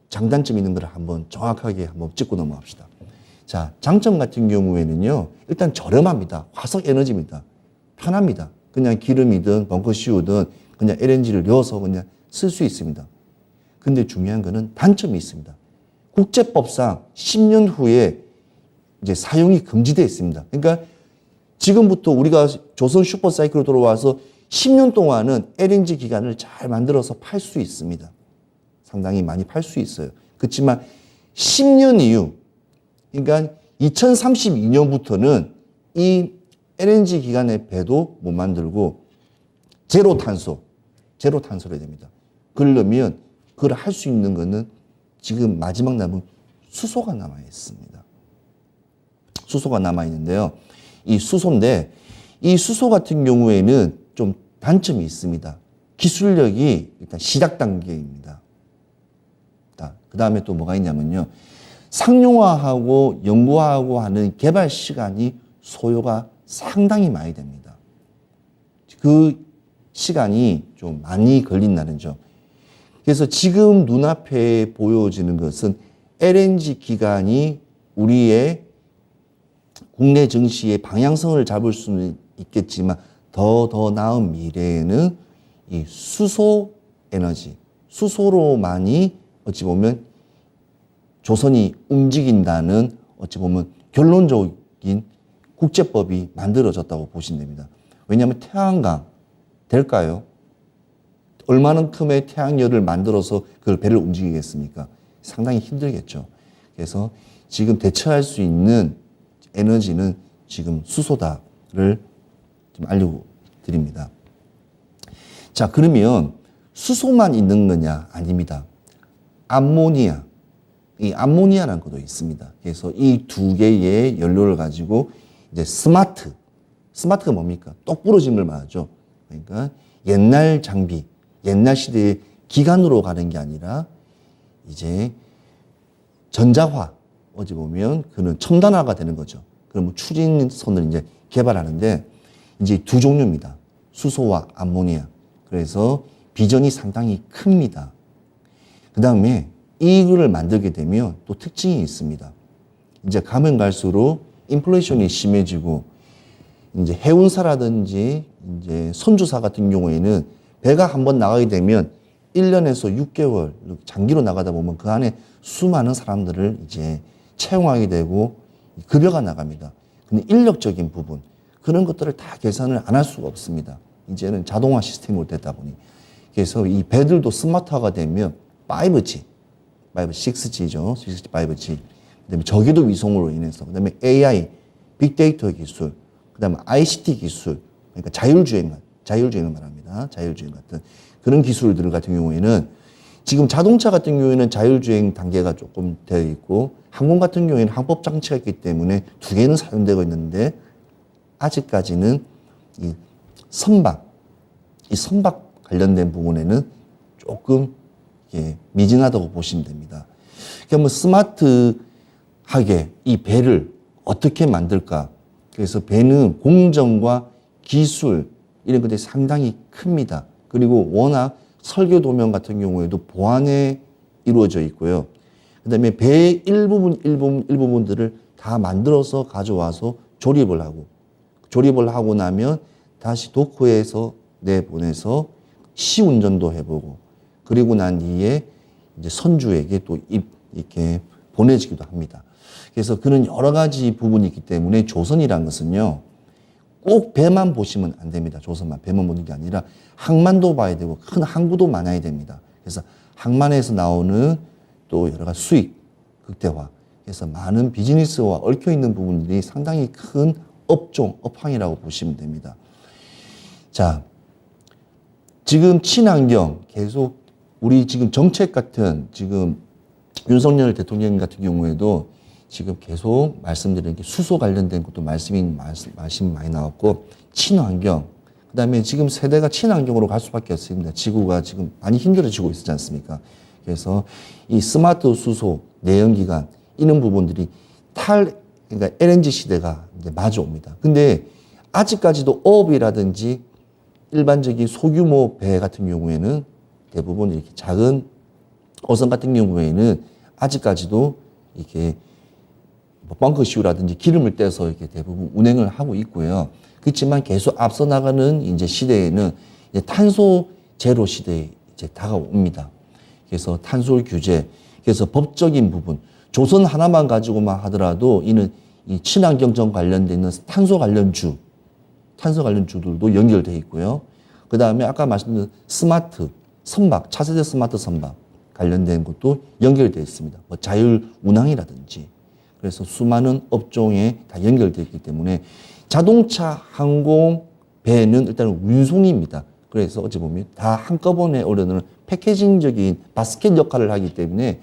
장단점이 있는 걸 한번 정확하게 한번 짚고 넘어갑시다. 자, 장점 같은 경우에는요, 일단 저렴합니다. 화석 에너지입니다. 편합니다. 그냥 기름이든 벙커시유든 그냥 LNG를 넣어서 그냥 쓸 수 있습니다. 근데 중요한 거는 단점이 있습니다. 국제법상 10년 후에 이제 사용이 금지되어 있습니다. 그러니까 지금부터 우리가 조선 슈퍼사이클로 돌아와서 10년 동안은 LNG 기관을 잘 만들어서 팔 수 있습니다. 상당히 많이 팔 수 있어요. 그렇지만 10년 이후, 그러니까 2032년부터는 이 LNG 기관의 배도 못 만들고 제로 탄소로 됩니다. 그러려면 그걸 할 수 있는 거는 지금 마지막 남은 수소가 남아 있습니다. 수소가 남아 있는데요. 이 수소인데 이 수소 같은 경우에는 좀 단점이 있습니다. 기술력이 일단 시작 단계입니다. 그 다음에 또 뭐가 있냐면요. 상용화하고 연구하고 하는 개발 시간이 소요가 상당히 많이 됩니다. 그 시간이 좀 많이 걸린다는 점. 그래서 지금 눈앞에 보여지는 것은 LNG 기관이 우리의 국내 증시의 방향성을 잡을 수는 있겠지만 더 나은 미래에는 이 수소 에너지, 수소로만이 어찌 보면 조선이 움직인다는 어찌 보면 결론적인 국제법이 만들어졌다고 보시면 됩니다. 왜냐하면 태양광 될까요? 얼마만큼의 태양열을 만들어서 그걸 배를 움직이겠습니까? 상당히 힘들겠죠. 그래서 지금 대처할 수 있는 에너지는 지금 수소다를 좀 알려드립니다. 자, 그러면 수소만 있는 거냐? 아닙니다. 암모니아. 이 암모니아라는 것도 있습니다. 그래서 이 두 개의 연료를 가지고 이제 스마트가 뭡니까? 똑 부러진 걸 말하죠. 그러니까 옛날 장비, 옛날 시대의 기관으로 가는 게 아니라 이제 전자화, 어찌 보면 그는 첨단화가 되는 거죠. 그러면 추진선을 이제 개발하는데 이제 두 종류입니다. 수소와 암모니아. 그래서 비전이 상당히 큽니다. 그 다음에 이거를 만들게 되면 또 특징이 있습니다. 이제 가면 갈수록 인플레이션이 심해지고 이제 해운사라든지 이제 선주사 같은 경우에는 배가 한번 나가게 되면 1년에서 6개월 장기로 나가다 보면 그 안에 수많은 사람들을 이제 채용하게 되고 급여가 나갑니다. 근데 인력적인 부분 그런 것들을 다 계산을 안 할 수가 없습니다. 이제는 자동화 시스템으로 되다 보니 그래서 이 배들도 스마트화가 되면 5G, 6G죠. 6G, 5G. 그다음에 저궤도 위성으로 인해서 그다음에 AI, 빅데이터 기술, 그다음에 ICT 기술, 그러니까 자율주행을 말합니다. 자율주행 같은 그런 기술들 같은 경우에는 지금 자동차 같은 경우에는 자율주행 단계가 조금 되어 있고 항공 같은 경우에는 항법 장치가 있기 때문에 두 개는 사용되고 있는데 아직까지는 이 선박 관련된 부분에는 조금 미진하다고 보시면 됩니다. 그러니까 뭐 스마트하게 이 배를 어떻게 만들까? 그래서 배는 공정과 기술 이런 것들이 상당히 큽니다. 그리고 워낙 설계 도면 같은 경우에도 보안에 이루어져 있고요. 그다음에 배의 일부분들을 다 만들어서 가져와서 조립을 하고 나면 다시 도크에서 내보내서 시운전도 해보고 그리고 난 뒤에 이제 선주에게 또 이렇게 보내지기도 합니다. 그래서 그런 여러 가지 부분이 있기 때문에 조선이라는 것은요, 꼭 배만 보시면 안 됩니다. 조선만 배만 보는 게 아니라 항만도 봐야 되고 큰 항구도 많아야 됩니다. 그래서 항만에서 나오는 또 여러 가지 수익 극대화, 그래서 많은 비즈니스와 얽혀 있는 부분들이 상당히 큰 업황이라고 보시면 됩니다. 자, 지금 친환경 계속 우리 지금 정책 같은 지금 윤석열 대통령 같은 경우에도 지금 계속 말씀드린 게 수소 관련된 것도 말씀이 많이 나왔고 친환경 그다음에 지금 세대가 친환경으로 갈 수밖에 없습니다. 지구가 지금 많이 힘들어지고 있지 않습니까? 그래서 이 스마트 수소 내연기관 이런 부분들이 그러니까 LNG 시대가 이제 마주옵니다. 근데 아직까지도 어업이라든지 일반적인 소규모 배 같은 경우에는 대부분 이렇게 작은 어선 같은 경우에는 아직까지도 이렇게 벙커시우라든지 기름을 떼서 이렇게 대부분 운행을 하고 있고요. 그렇지만 계속 앞서 나가는 이제 시대에는 이제 탄소 제로 시대에 이제 다가옵니다. 그래서 탄소 규제, 그래서 법적인 부분, 조선 하나만 가지고만 하더라도 이는 이 친환경정 관련돼 있는 탄소 관련주 탄소 관련주들도 연결되어 있고요. 그 다음에 아까 말씀드린 스마트 선박, 차세대 스마트 선박 관련된 것도 연결되어 있습니다. 뭐 자율 운항이라든지. 그래서 수많은 업종에 다 연결되어 있기 때문에 자동차, 항공, 배는 일단 운송입니다. 그래서 어찌 보면 다 한꺼번에 오려는 패키징적인 바스켓 역할을 하기 때문에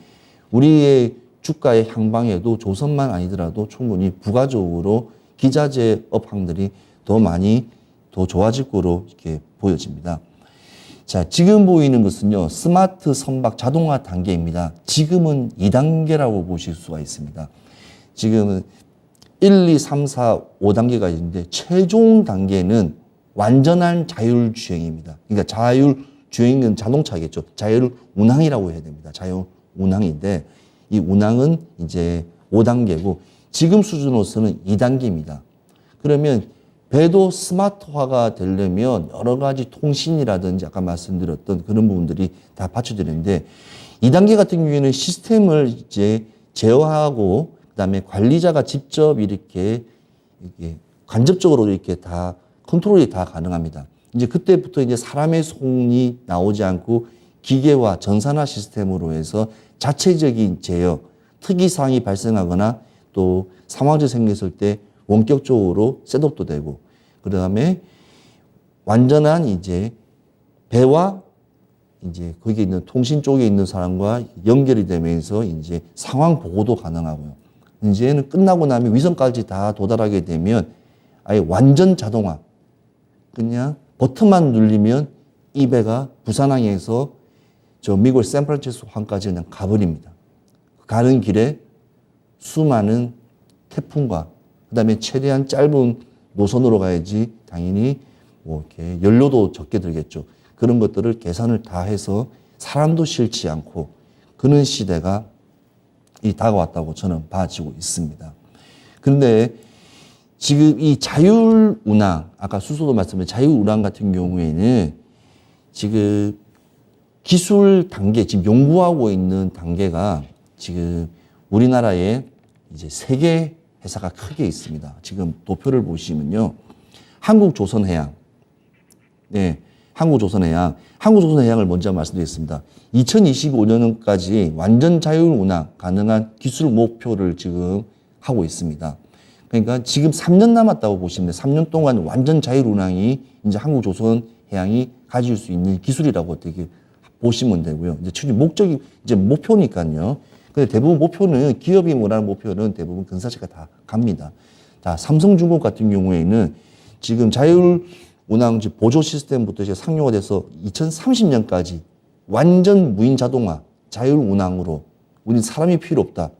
우리의 주가의 향방에도 조선만 아니더라도 충분히 부가적으로 기자재 업황들이 더 많이 더 좋아질 거로 이렇게 보여집니다. 자, 지금 보이는 것은요, 스마트 선박 자동화 단계입니다. 지금은 2단계라고 보실 수가 있습니다. 지금은 1, 2, 3, 4, 5단계가 있는데 최종 단계는 완전한 자율주행입니다. 그러니까 자율주행은 자동차겠죠. 자율운항이라고 해야 됩니다. 자율운항인데 이 운항은 이제 5단계고 지금 수준으로서는 2단계입니다. 그러면 배도 스마트화가 되려면 여러 가지 통신이라든지 아까 말씀드렸던 그런 부분들이 다 받쳐지는데 2단계 같은 경우에는 시스템을 이제 제어하고 그다음에 관리자가 직접 이렇게 간접적으로 이렇게 다 컨트롤이 다 가능합니다. 이제 그때부터 이제 사람의 손이 나오지 않고 기계와 전산화 시스템으로 해서 자체적인 제어, 특이사항이 발생하거나 또 상황이 생겼을 때 원격적으로 셋업도 되고, 그 다음에 완전한 이제 배와 이제 거기 있는 통신 쪽에 있는 사람과 연결이 되면서 이제 상황 보고도 가능하고요. 이제는 끝나고 나면 위성까지 다 도달하게 되면 아예 완전 자동화. 그냥 버튼만 누르면 이 배가 부산항에서 저 미국 샌프란시스코 항까지 그냥 가버립니다. 가는 길에 수많은 태풍과 그다음에 최대한 짧은 노선으로 가야지 당연히 뭐 이렇게 연료도 적게 들겠죠. 그런 것들을 계산을 다 해서 사람도 싫지 않고 그런 시대가 다가왔다고 저는 봐지고 있습니다. 그런데 지금 이 자율운항, 아까 수소도 말씀드린 자율운항 같은 경우에는 지금 기술 단계, 지금 연구하고 있는 단계가 지금 우리나라에 이제 3개 회사가 크게 있습니다. 지금 도표를 보시면요. 한국조선해양. 네. 한국조선해양을 먼저 말씀드리겠습니다. 2025년까지 완전 자율운항 가능한 기술 목표를 지금 하고 있습니다. 그러니까 지금 3년 남았다고 보시면 돼요. 3년 동안 완전 자율운항이 이제 한국조선해양이 가질 수 있는 기술이라고 어떻게 보시면 되고요. 이제 최종 목적이 이제 목표니까요. 근데 대부분 목표는 기업이 원하는 목표는 대부분 근사체가 다 갑니다. 자, 삼성중공 같은 경우에는 지금 자율운항 보조 시스템부터 이제 상용화 돼서 2030년까지 완전 무인 자동화, 자율운항으로 우린 사람이 필요 없다.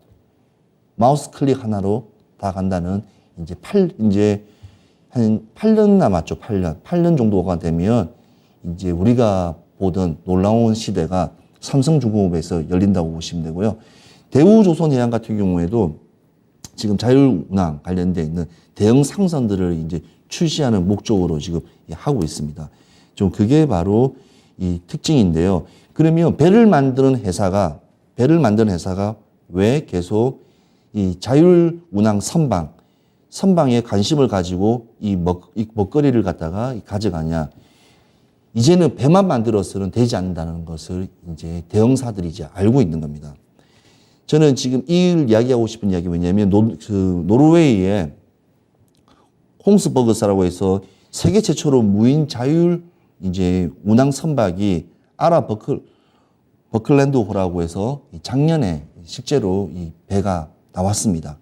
마우스 클릭 하나로 다 간다는 이제 한 8년 남았죠. 8년 정도가 되면 이제 우리가 보던 놀라운 시대가 삼성중공업에서 열린다고 보시면 되고요. 대우조선해양 같은 경우에도 지금 자율운항 관련되어 있는 대형 상선들을 이제 출시하는 목적으로 지금 하고 있습니다. 좀 그게 바로 이 특징인데요. 그러면 배를 만드는 회사가 왜 계속 이 자율운항 선방에 관심을 가지고 이 먹거리를 갖다가 가져가냐. 이제는 배만 만들어서는 되지 않는다는 것을 이제 대형사들이 이제 알고 있는 겁니다. 저는 지금 이 이야기하고 싶은 이야기가 뭐냐면 노르웨이의 홍스버그사라고 해서 세계 최초로 무인 자율 이제 운항 선박이 아라 버클랜드호라고 해서 작년에 실제로 이 배가 나왔습니다.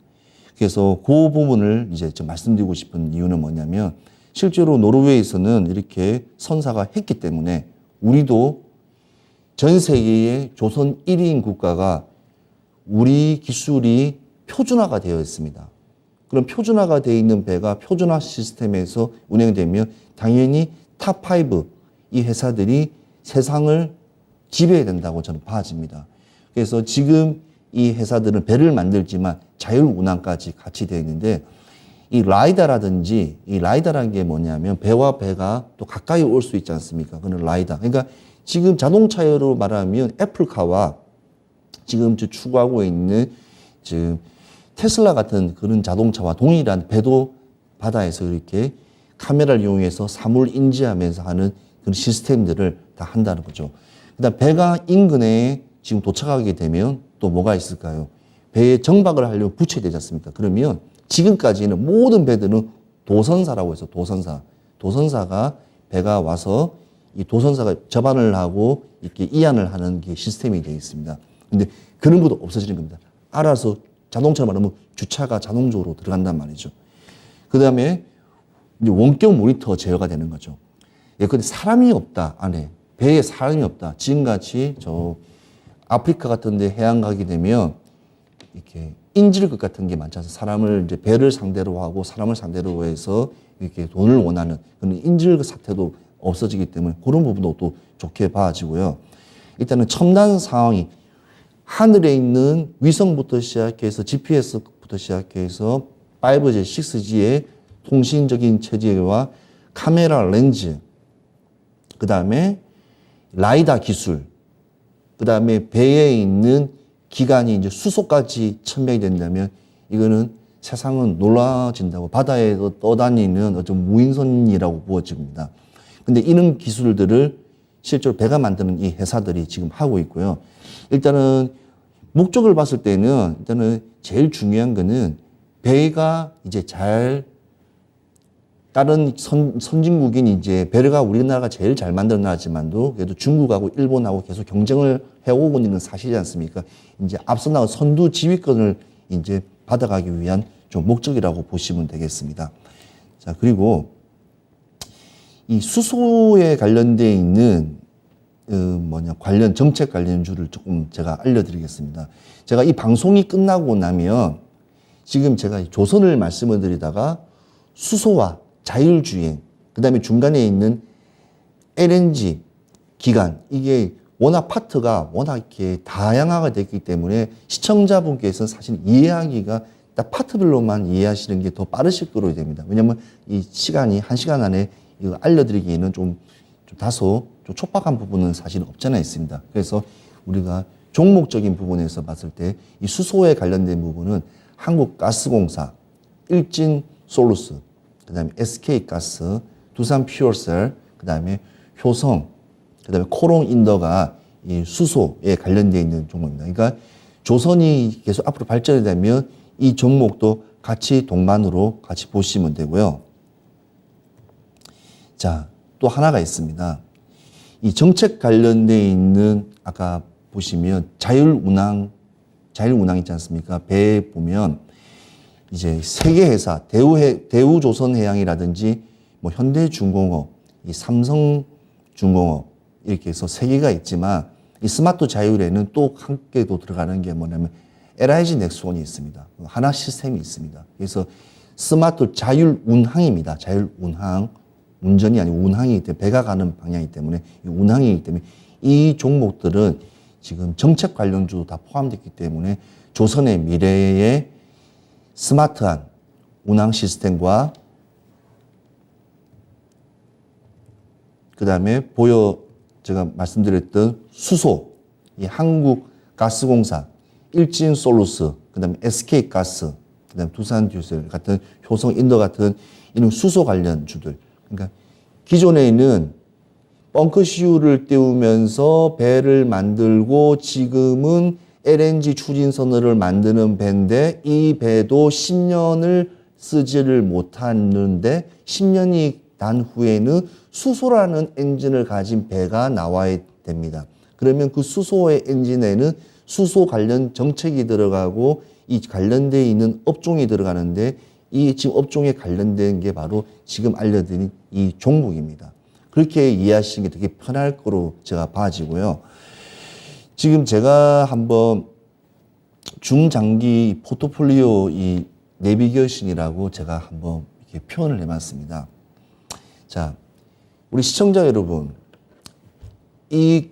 그래서 그 부분을 이제 좀 말씀드리고 싶은 이유는 뭐냐면 실제로 노르웨이에서는 이렇게 선사가 했기 때문에 우리도 전 세계의 조선 1위인 국가가 우리 기술이 표준화가 되어 있습니다. 그럼 표준화가 되어 있는 배가 표준화 시스템에서 운행되면 당연히 탑5 이 회사들이 세상을 지배해야 된다고 저는 봐집니다. 그래서 지금 이 회사들은 배를 만들지만 자율운항까지 같이 되어 있는데 이 라이다라는 게 뭐냐면 배와 배가 또 가까이 올 수 있지 않습니까? 그는 라이다. 그러니까 지금 자동차로 말하면 애플카와 지금 추구하고 있는 지금 테슬라 같은 그런 자동차와 동일한 배도 바다에서 이렇게 카메라를 이용해서 사물 인지하면서 하는 그런 시스템들을 다 한다는 거죠. 그다음 배가 인근에 지금 도착하게 되면 또 뭐가 있을까요? 배에 정박을 하려면 붙여야 되지 않습니까? 그러면 지금까지는 모든 배들은 도선사라고 해서 도선사가 배가 와서 이 도선사가 접안을 하고 이렇게 이안을 하는 게 시스템이 되어 있습니다. 근데 그런 것도 없어지는 겁니다. 알아서 자동차로 말하면 주차가 자동적으로 들어간단 말이죠. 그 다음에 이제 원격 모니터 제어가 되는 거죠. 예, 근데 사람이 없다, 안에. 배에 사람이 없다. 지금같이 저 아프리카 같은 데 해안 가게 되면 이렇게 인질극 같은 게 많지 않습니까? 사람을 이제 배를 상대로 하고 사람을 상대로 해서 이렇게 돈을 원하는 그런 인질극 사태도 없어지기 때문에 그런 부분도 또 좋게 봐지고요. 일단은 첨단 상황이 하늘에 있는 위성부터 시작해서 GPS부터 시작해서 5G, 6G의 통신적인 체제와 카메라 렌즈, 그 다음에 라이다 기술, 그 다음에 배에 있는 기관이 이제 수소까지 첨예이 된다면 이거는 세상은 놀라진다고 바다에서 떠다니는 어떤 무인선이라고 부어집니다. 근데 이런 기술들을 실제로 배가 만드는 이 회사들이 지금 하고 있고요. 일단은 목적을 봤을 때는 일단은 제일 중요한 거는 배가 이제 잘 다른 선진국인 이제 배가 우리나라가 제일 잘 만든 나라지만도 그래도 중국하고 일본하고 계속 경쟁을 해오고 있는 사실이지 않습니까? 이제 앞서 나온 선두 지휘권을 이제 받아가기 위한 좀 목적이라고 보시면 되겠습니다. 자, 그리고 이 수소에 관련돼 있는 관련 정책 관련주를 조금 제가 알려드리겠습니다. 제가 이 방송이 끝나고 나면 지금 제가 조선을 말씀을 드리다가 수소와 자율주행, 그 다음에 중간에 있는 LNG 기관, 이게 워낙 파트가 워낙 이렇게 다양화가 됐기 때문에 시청자분께서는 사실 이해하기가 딱 파트별로만 이해하시는 게 더 빠르실 거로 됩니다. 왜냐하면 이 시간이 1시간 안에 이거 알려드리기에는 좀 다소 좀 촉박한 부분은 사실 없잖아 있습니다. 그래서 우리가 종목적인 부분에서 봤을 때 이 수소에 관련된 부분은 한국가스공사, 일진솔루스, 그 다음에 SK가스, 두산퓨얼셀, 그 다음에 효성, 그 다음에 코롱인더가 이 수소에 관련되어 있는 종목입니다. 그러니까 조선이 계속 앞으로 발전이 되면 이 종목도 같이 동반으로 같이 보시면 되고요. 자, 또 하나가 있습니다. 이 정책 관련되어 있는 아까 보시면 자율운항 있지 않습니까? 배에 보면 이제 세계 회사, 대우조선해양이라든지 뭐 현대중공업, 이 삼성중공업 이렇게 해서 세 개가 있지만 이 스마트 자율에는 또 한 개도 들어가는 게 뭐냐면 LIG 넥스원이 있습니다. 하나 시스템이 있습니다. 그래서 스마트 자율운항입니다. 자율운항, 운전이 아니고 운항이기 때문에 배가 가는 방향이기 때문에 운항이기 때문에 이 종목들은 지금 정책 관련주도 다 포함됐기 때문에 조선의 미래의 스마트한 운항 시스템과 그 다음에 제가 말씀드렸던 수소, 이 한국가스공사, 일진솔루스, 그 다음에 SK가스, 그 다음에 두산듀셀 같은 효성인더 같은 이런 수소 관련주들. 그러니까 기존에 있는 벙커시유를 띄우면서 배를 만들고 지금은 LNG 추진선을 만드는 배인데 이 배도 10년을 쓰지를 못하는데 10년이 단 후에는 수소라는 엔진을 가진 배가 나와야 됩니다. 그러면 그 수소의 엔진에는 수소 관련 정책이 들어가고 이 관련되어 있는 업종이 들어가는데 이 지금 업종에 관련된 게 바로 지금 알려드린 이 종목입니다. 그렇게 이해하시는 게 되게 편할 거로 제가 봐지고요. 지금 제가 한번 중장기 포트폴리오 이 내비게이션이라고 제가 한번 이렇게 표현을 해봤습니다. 자, 우리 시청자 여러분, 이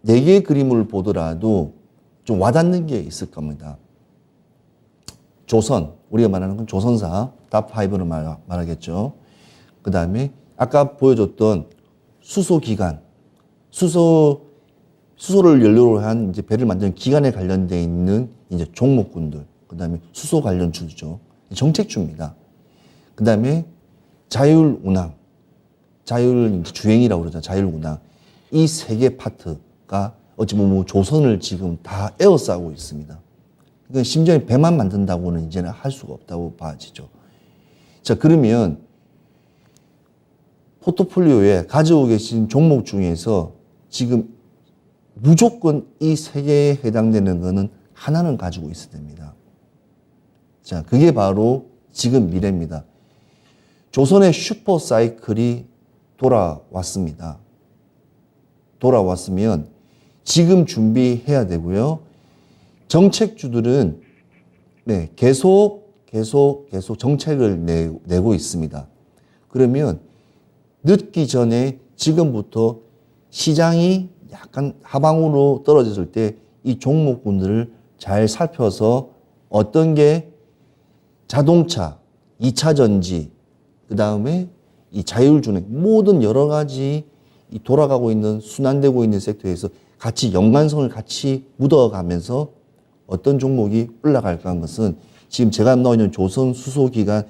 4개의 그림을 보더라도 좀 와닿는 게 있을 겁니다. 조선, 우리가 말하는 건 조선사, 탑5를 말하겠죠. 그 다음에 아까 보여줬던 수소기관, 수소를 연료로 한 이제 배를 만드는 기관에 관련되어 있는 이제 종목군들, 그 다음에 수소 관련주죠. 정책주입니다. 그 다음에 자율운항, 자율주행이라고 그러죠. 자율운항. 이 세 개 파트가 어찌 보면 조선을 지금 다 에워싸고 있습니다. 그러니까 심지어 배만 만든다고는 이제는 할 수가 없다고 봐지죠. 자, 그러면 포트폴리오에 가지고 계신 종목 중에서 지금 무조건 이 세 개에 해당되는 거는 하나는 가지고 있어야 됩니다. 자, 그게 바로 지금 미래입니다. 조선의 슈퍼 사이클이 돌아왔습니다. 돌아왔으면 지금 준비해야 되고요. 정책주들은 계속 정책을 내고 있습니다. 그러면 늦기 전에 지금부터 시장이 약간 하방으로 떨어졌을 때 이 종목군들을 잘 살펴서 어떤 게 자동차, 2차 전지, 그 다음에 이 자율주행 모든 여러 가지 이 돌아가고 있는 순환되고 있는 섹터에서 같이 연관성을 같이 묻어가면서 어떤 종목이 올라갈까 하는 것은 지금 제가 넣어 있는 조선 수소기관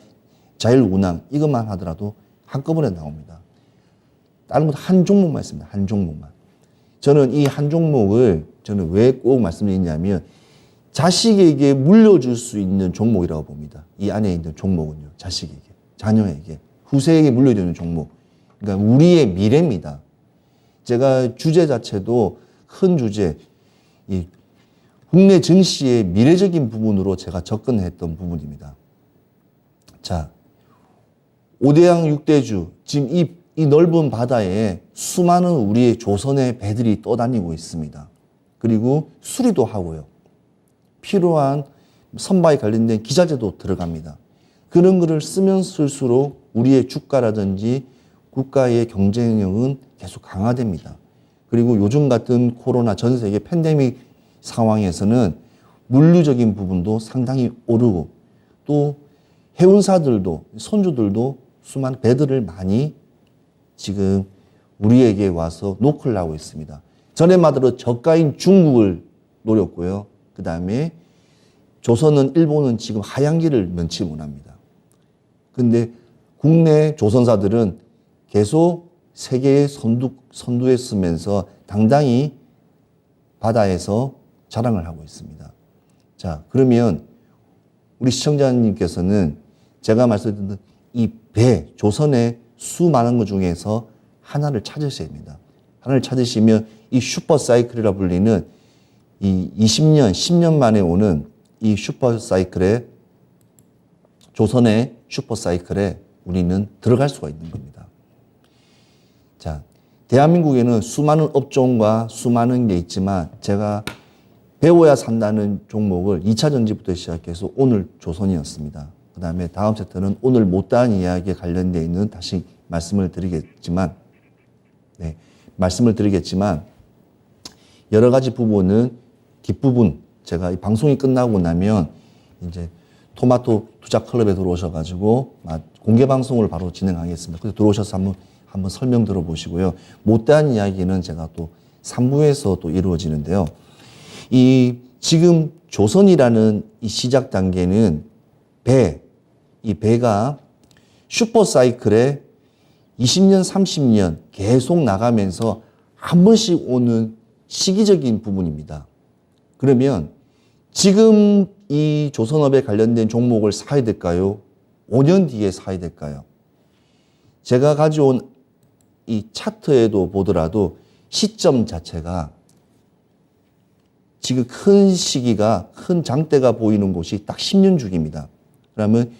자율운항 이것만 하더라도 한꺼번에 나옵니다. 다른 건 한 종목만 있습니다. 한 종목만. 저는 이 한 종목을 저는 왜 꼭 말씀드리냐면 자식에게 물려줄 수 있는 종목이라고 봅니다. 이 안에 있는 종목은요. 자식에게, 자녀에게, 후세에게 물려주는 종목. 그러니까 우리의 미래입니다. 제가 주제 자체도 큰 주제, 이 국내 증시의 미래적인 부분으로 제가 접근했던 부분입니다. 자, 5대양 6대주, 지금 이 넓은 바다에 수많은 우리의 조선의 배들이 떠다니고 있습니다. 그리고 수리도 하고요. 필요한 선박에 관련된 기자재도 들어갑니다. 그런 거를 쓰면 쓸수록 우리의 주가라든지 국가의 경쟁력은 계속 강화됩니다. 그리고 요즘 같은 코로나 전 세계 팬데믹 상황에서는 물류적인 부분도 상당히 오르고 또 해운사들도 선주들도 수많은 배들을 많이 지금 우리에게 와서 노크를 하고 있습니다. 전에마저도 저가인 중국을 노렸고요. 그 다음에 조선은 일본은 지금 하향기를 면치 못합니다. 근데 국내 조선사들은 계속 세계에 선두에 서면서 당당히 바다에서 자랑을 하고 있습니다. 자, 그러면 우리 시청자님께서는 제가 말씀드린 이 배, 조선의 수많은 것 중에서 하나를 찾으셔야 됩니다. 하나를 찾으시면 이 슈퍼 사이클이라 불리는 이 20년, 10년 만에 오는 이 슈퍼 사이클에, 조선의 슈퍼 사이클에 우리는 들어갈 수가 있는 겁니다. 자, 대한민국에는 수많은 업종과 수많은 게 있지만 제가 배워야 산다는 종목을 2차 전지부터 시작해서 오늘 조선이었습니다. 그 다음에 다음 세트는 오늘 못다한 이야기에 관련되어 있는 다시 말씀을 드리겠지만 여러 가지 부분은 뒷부분 제가 이 방송이 끝나고 나면 이제 토마토 투자 클럽에 들어오셔가지고 공개 방송을 바로 진행하겠습니다. 그래서 들어오셔서 한번 설명 들어보시고요. 못다한 이야기는 제가 또 3부에서 또 이루어지는데요. 이 지금 조선이라는 이 시작 단계는 이 배가 슈퍼 사이클에 20년, 30년 계속 나가면서 한 번씩 오는 시기적인 부분입니다. 그러면 지금 이 조선업에 관련된 종목을 사야 될까요? 5년 뒤에 사야 될까요? 제가 가져온 이 차트에도 보더라도 시점 자체가 지금 큰 시기가, 큰 장대가 보이는 곳이 딱 10년 주기입니다. 그러면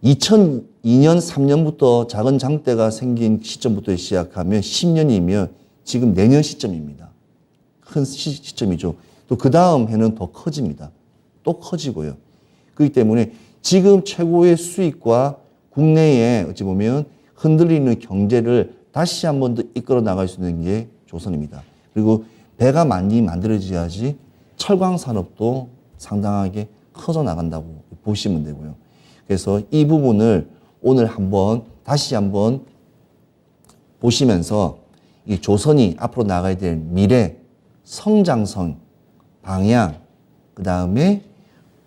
2002년, 3년부터 작은 장대가 생긴 시점부터 시작하면 10년이면 지금 내년 시점입니다. 큰 시점이죠. 또 그 다음 해는 더 커집니다. 또 커지고요. 그렇기 때문에 지금 최고의 수익과 국내에 어찌 보면 흔들리는 경제를 다시 한 번 더 이끌어 나갈 수 있는 게 조선입니다. 그리고 배가 많이 만들어져야지 철강 산업도 상당하게 커져 나간다고 보시면 되고요. 그래서 이 부분을 오늘 다시 한번 보시면서 이 조선이 앞으로 나가야 될 미래, 성장성, 방향, 그 다음에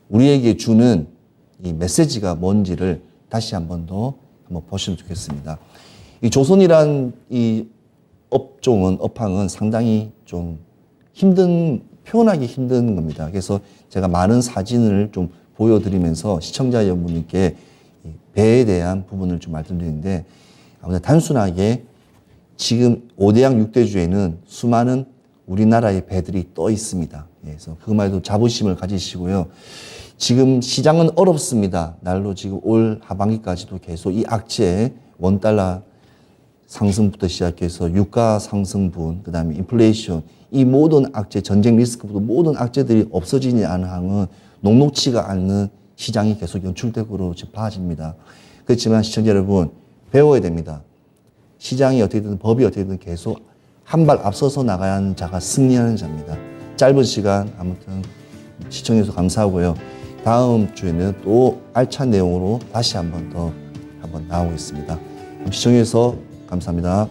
우리에게 주는 이 메시지가 뭔지를 다시 한번 더 한번 보시면 좋겠습니다. 이 조선이란 이 업황은 상당히 좀 표현하기 힘든 겁니다. 그래서 제가 많은 사진을 좀 보여드리면서 시청자 여러분께 배에 대한 부분을 좀 말씀드리는데, 아무튼 단순하게 지금 5대양 6대주에는 수많은 우리나라의 배들이 떠 있습니다. 그래서 그것만 해도 자부심을 가지시고요. 지금 시장은 어렵습니다. 날로 지금 올 하반기까지도 계속 이 악재, 원달러 상승부터 시작해서 유가 상승분, 그 다음에 인플레이션, 이 모든 악재, 전쟁 리스크부터 모든 악재들이 없어지지 않은 한은 녹록치가 않는 시장이 계속 연출되고 지금 봐집니다. 그렇지만 시청자 여러분, 배워야 됩니다. 시장이 어떻게든 법이 어떻게든 계속 한 발 앞서서 나가야 하는 자가 승리하는 자입니다. 짧은 시간 아무튼 시청해주셔서 감사하고요. 다음 주에는 또 알찬 내용으로 다시 한번 나오겠습니다. 시청해주셔서 감사합니다.